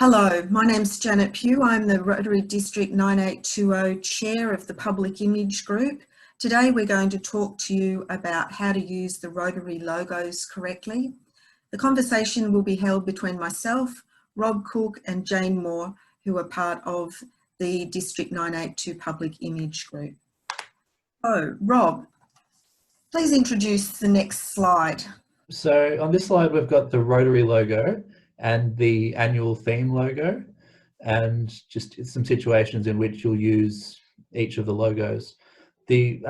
Hello, my name's Janet Pugh. I'm the Rotary District 9820 Chair of the Public Image Group. Today we're going to talk to you about how to use the Rotary logos correctly. The conversation will be held between myself, Rob Kook and Jane Moore, who are part of the District 982 Public Image Group. So, Rob, please introduce the next slide. So on this slide, we've got the Rotary logo and the annual theme logo, and just some situations in which you'll use each of the logos. The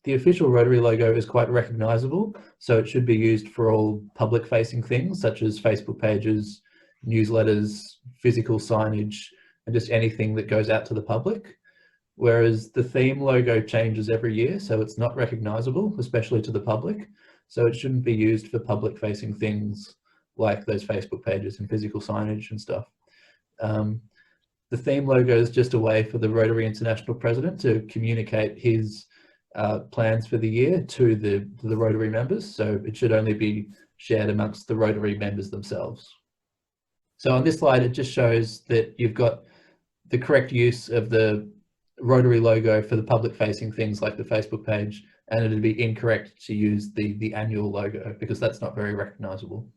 official Rotary logo is quite recognizable, so it should be used for all public-facing things such as Facebook pages, newsletters, physical signage, and just anything that goes out to the public. Whereas the theme logo changes every year, so it's not recognizable, especially to the public. So it shouldn't be used for public-facing things like those Facebook pages and physical signage and stuff. The theme logo is just a way for the Rotary International President to communicate his plans for the year to the Rotary members. So it should only be shared amongst the Rotary members themselves. So on this slide, it just shows that you've got the correct use of the Rotary logo for the public-facing things like the Facebook page, and it'd be incorrect to use the annual logo because that's not very recognizable.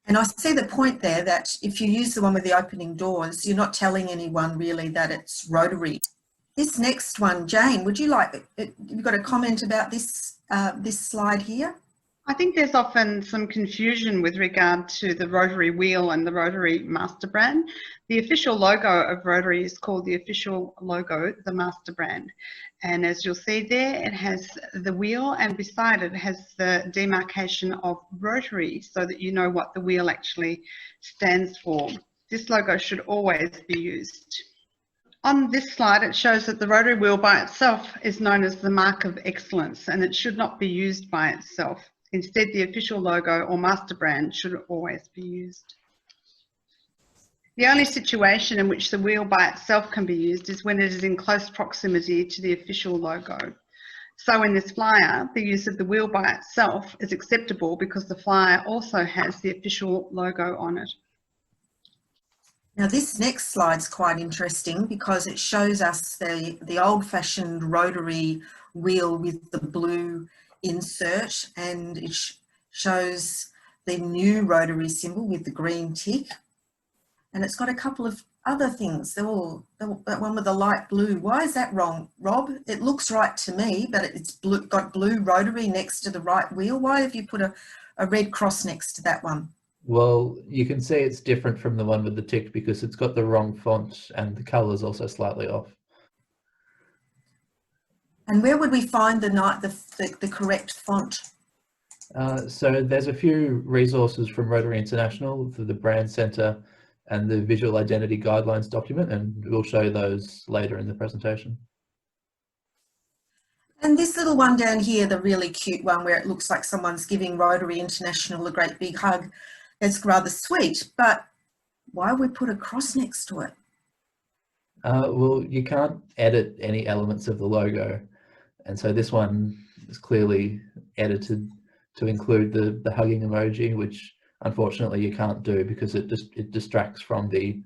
And I see the point there that if you use the one with the opening doors, you're not telling anyone really that it's Rotary. This next one, Jane, would you like, you've got a comment about this, this slide here? I think there's often some confusion with regard to the Rotary wheel and the Rotary master brand. The official logo of Rotary is called the official logo, the master brand. And as you'll see there, it has the wheel, and beside it has the demarcation of Rotary so that you know what the wheel actually stands for. This logo should always be used. On this slide, it shows that the Rotary wheel by itself is known as the mark of excellence, and it should not be used by itself. Instead, the official logo or master brand should always be used. The only situation in which the wheel by itself can be used is when it is in close proximity to the official logo. So in this flyer, the use of the wheel by itself is acceptable because the flyer also has the official logo on it. Now this next slide's quite interesting because it shows us the old-fashioned Rotary wheel with the blue insert, and it shows the new Rotary symbol with the green tick, and it's got a couple of other things. That one with the light blue. Why is that wrong, Rob? It looks right to me, but it's got blue Rotary next to the right wheel. Why have you put a red cross next to that one? Well, you can see it's different from the one with the tick because it's got the wrong font and the color's also slightly off. And where would we find the correct font? So there's a few resources from Rotary International for the Brand Centre and the Visual Identity Guidelines document, and we'll show those later in the presentation. And this little one down here, the really cute one where it looks like someone's giving Rotary International a great big hug, it's rather sweet, but why would we put a cross next to it? Well, you can't edit any elements of the logo. And so this one is clearly edited to include the hugging emoji, which unfortunately you can't do because it distracts from the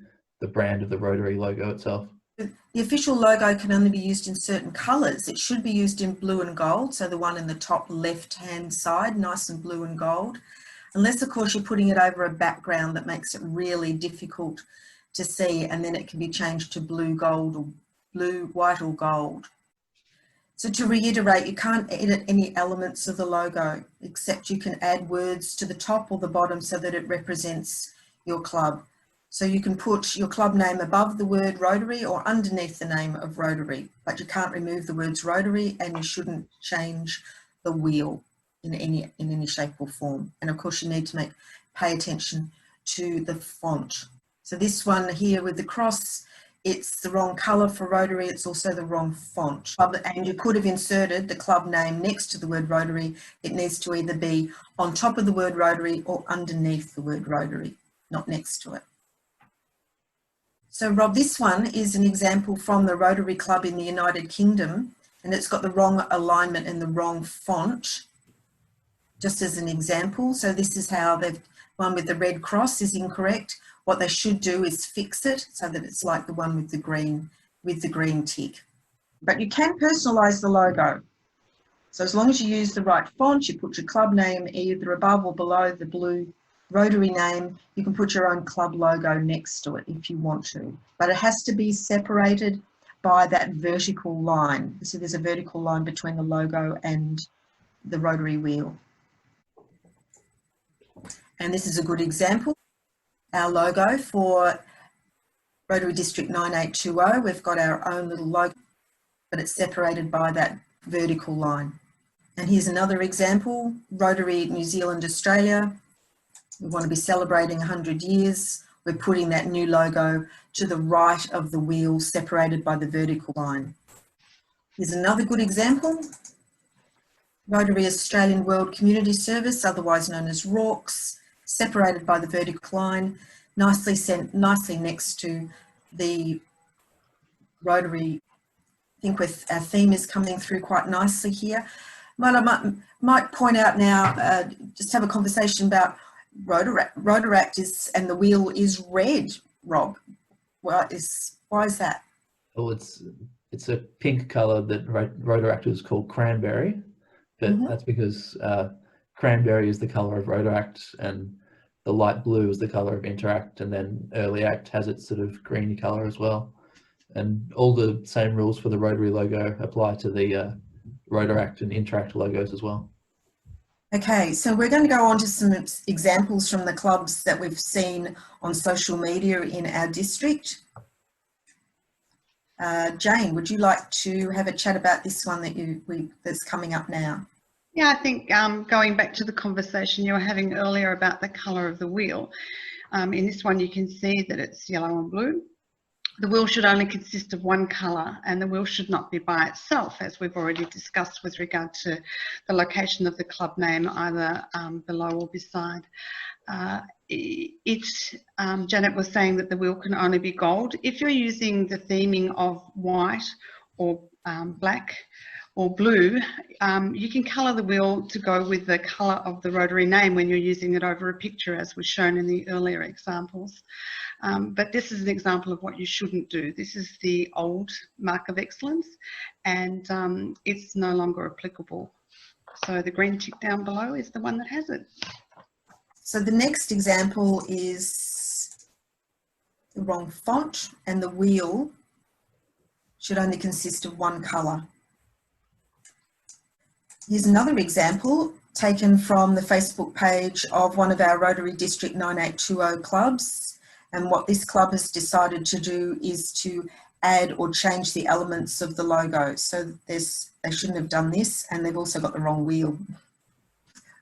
brand of the Rotary logo itself. The official logo can only be used in certain colours. It should be used in blue and gold, so the one in the top left-hand side, nice and blue and gold. Unless, of course, you're putting it over a background that makes it really difficult to see, and then it can be changed to blue, gold, or blue, white or gold. So to reiterate, you can't edit any elements of the logo, except you can add words to the top or the bottom so that it represents your club. So you can put your club name above the word Rotary or underneath the name of Rotary, but you can't remove the words Rotary, and you shouldn't change the wheel in any shape or form. And of course you need to pay attention to the font. So this one here with the cross, it's the wrong colour for Rotary, it's also the wrong font. And you could have inserted the club name next to the word Rotary. It needs to either be on top of the word Rotary or underneath the word Rotary, not next to it. So Rob, this one is an example from the Rotary Club in the United Kingdom, and it's got the wrong alignment and the wrong font, just as an example. So this is how one with the red cross is incorrect. What they should do is fix it so that it's like the one with the green tick. But you can personalise the logo. So as long as you use the right font, you put your club name either above or below the blue Rotary name. You can put your own club logo next to it if you want to. But it has to be separated by that vertical line. So there's a vertical line between the logo and the Rotary wheel. And this is a good example. Our logo for Rotary District 9820, we've got our own little logo, but it's separated by that vertical line. And here's another example, Rotary New Zealand, Australia. We want to be celebrating 100 years. We're putting that new logo to the right of the wheel, separated by the vertical line. Here's another good example, Rotary Australian World Community Service, otherwise known as RAWCS, separated by the vertical line, nicely next to the Rotary. I think our theme is coming through quite nicely here. But I might point out now, just have a conversation about Rotaract is, and the wheel is red, Rob. Why is that? Oh, it's a pink colour that Rotaractors call cranberry, but that's because cranberry is the colour of Rotaract and the light blue is the colour of Interact, and then Early Act has its sort of greeny colour as well. And all the same rules for the Rotary logo apply to the Rotaract and Interact logos as well. Okay, so we're going to go on to some examples from the clubs that we've seen on social media in our district. Jane, would you like to have a chat about this one that's coming up now? Yeah, I think going back to the conversation you were having earlier about the colour of the wheel, in this one you can see that it's yellow and blue. The wheel should only consist of one colour, and the wheel should not be by itself, as we've already discussed with regard to the location of the club name, either below or beside. Janet was saying that the wheel can only be gold. If you're using the theming of white or black or blue, you can colour the wheel to go with the colour of the Rotary name when you're using it over a picture, as was shown in the earlier examples. But this is an example of what you shouldn't do. This is the old mark of excellence, and it's no longer applicable. So the green tick down below is the one that has it. So the next example is the wrong font, and the wheel should only consist of one colour. Here's another example taken from the Facebook page of one of our Rotary District 9820 clubs. And what this club has decided to do is to add or change the elements of the logo. So they shouldn't have done this, and they've also got the wrong wheel.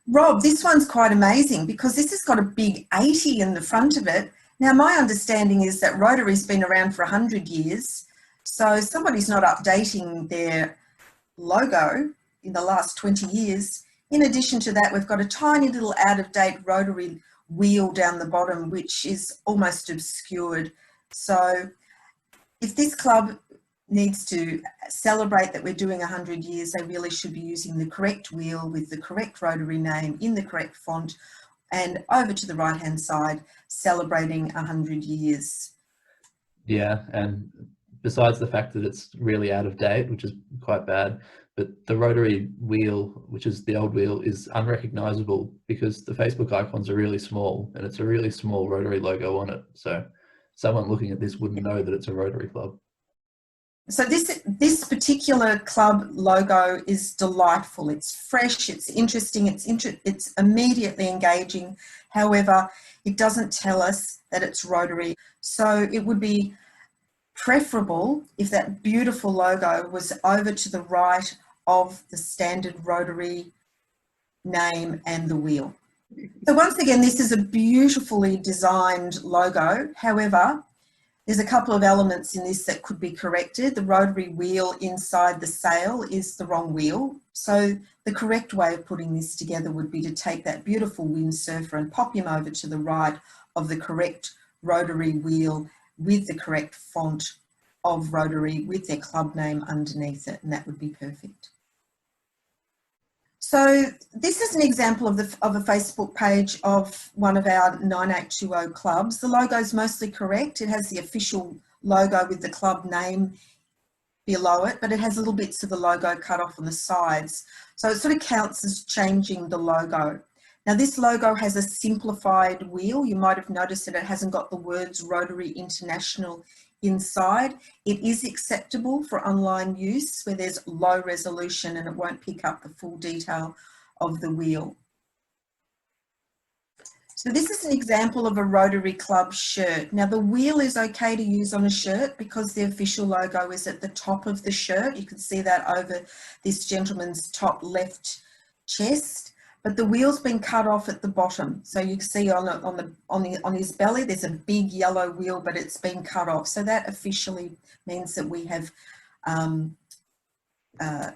Rob, this one's quite amazing because this has got a big 80 in the front of it. Now, my understanding is that Rotary's been around for 100 years. So somebody's not updating their logo in the last 20 years. In addition to that, we've got a tiny little out-of-date Rotary wheel down the bottom, which is almost obscured. So if this club needs to celebrate that we're doing 100 years, they really should be using the correct wheel with the correct Rotary name in the correct font, and over to the right hand side, celebrating 100 years. Yeah, and besides the fact that it's really out of date, which is quite bad, but the Rotary wheel, which is the old wheel, is unrecognizable because the Facebook icons are really small and it's a really small Rotary logo on it. So someone looking at this wouldn't know that it's a Rotary club. So this particular club logo is delightful. It's fresh, it's interesting, it's immediately engaging. However, it doesn't tell us that it's Rotary. So it would be preferable if that beautiful logo was over to the right of the standard Rotary name and the wheel. So once again, this is a beautifully designed logo. However, there's a couple of elements in this that could be corrected. The Rotary wheel inside the sail is the wrong wheel. So the correct way of putting this together would be to take that beautiful windsurfer and pop him over to the right of the correct Rotary wheel with the correct font of Rotary with their club name underneath it, and that would be perfect. So this is an example of a Facebook page of one of our 9820 clubs. The logo is mostly correct. It has the official logo with the club name below it, but it has little bits of the logo cut off on the sides. So it sort of counts as changing the logo. Now this logo has a simplified wheel. You might have noticed that it hasn't got the words Rotary International inside. It is acceptable for online use where there's low resolution and it won't pick up the full detail of the wheel. So this is an example of a Rotary Club shirt. Now the wheel is okay to use on a shirt because the official logo is at the top of the shirt. You can see that over this gentleman's top left chest, but the wheel's been cut off at the bottom. So you can see on his belly, there's a big yellow wheel, but it's been cut off. So that officially means that we have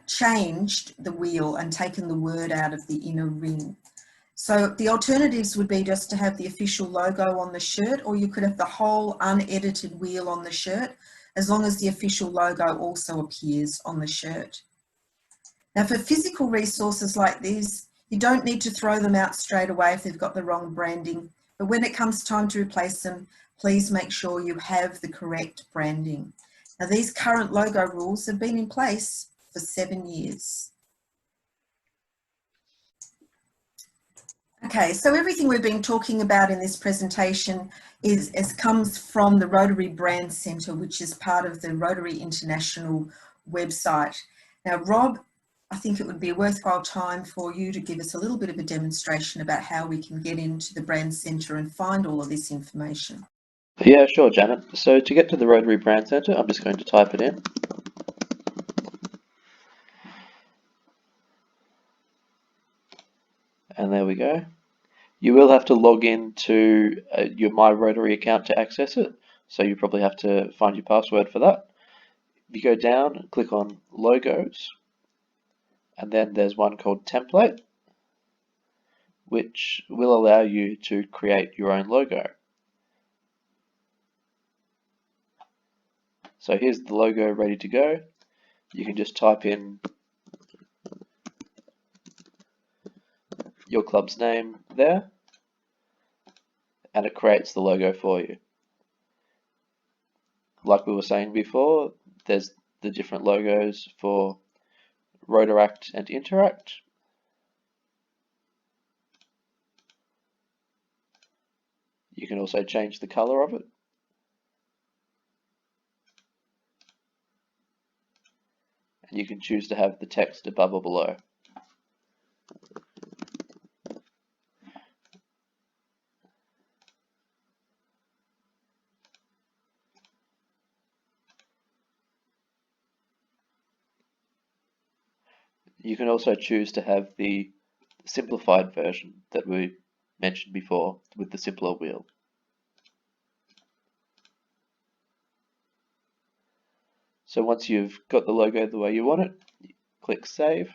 changed the wheel and taken the word out of the inner ring. So the alternatives would be just to have the official logo on the shirt, or you could have the whole unedited wheel on the shirt, as long as the official logo also appears on the shirt. Now for physical resources like these, you don't need to throw them out straight away if they've got the wrong branding, but when it comes time to replace them, please make sure you have the correct branding. Now these current logo rules have been in place for 7 years. Okay, so everything we've been talking about in this presentation comes from the Rotary Brand Centre, which is part of the Rotary International website. Now, Rob, I think it would be a worthwhile time for you to give us a little bit of a demonstration about how we can get into the Brand Centre and find all of this information. Yeah, sure, Janet. So to get to the Rotary Brand Centre, I'm just going to type it in. And there we go. You will have to log in to your My Rotary account to access it. So you probably have to find your password for that. You go down, click on Logos, and then there's one called Template, which will allow you to create your own logo. So here's the logo ready to go. You can just type in your club's name there, and it creates the logo for you. Like we were saying before, there's the different logos for Rotaract and Interact. You can also change the color of it. And you can choose to have the text above or below. You can also choose to have the simplified version that we mentioned before with the simpler wheel. So once you've got the logo the way you want it, click Save.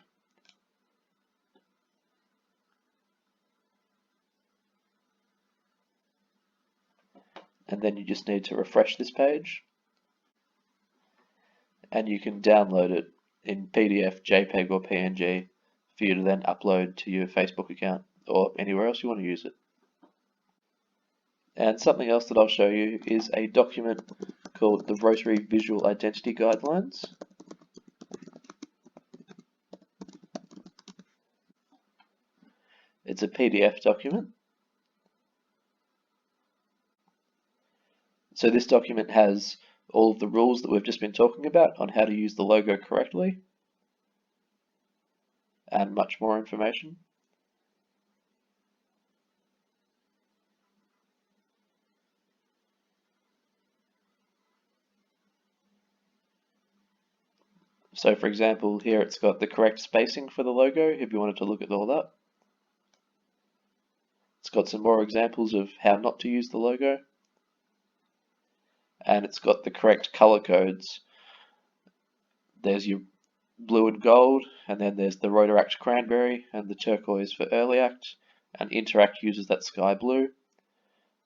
And then you just need to refresh this page. And you can download it in PDF, JPEG or PNG for you to then upload to your Facebook account or anywhere else you want to use it. And something else that I'll show you is a document called the Rotary Visual Identity Guidelines. It's a PDF document. So this document has all of the rules that we've just been talking about on how to use the logo correctly, and much more information. So for example, here it's got the correct spacing for the logo if you wanted to look at all that. It's got some more examples of how not to use the logo. And it's got the correct color codes. There's your blue and gold, and then there's the Rotaract cranberry and the turquoise for early act, and Interact uses that sky blue.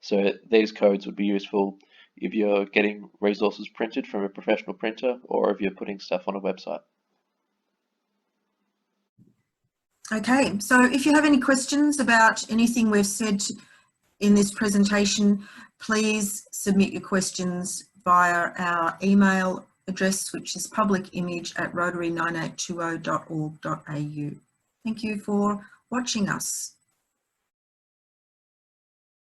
So these codes would be useful if you're getting resources printed from a professional printer or if you're putting stuff on a website. Okay, so if you have any questions about anything we've said in this presentation, please submit your questions via our email address, which is publicimage@rotary9820.org.au. Thank you for watching us.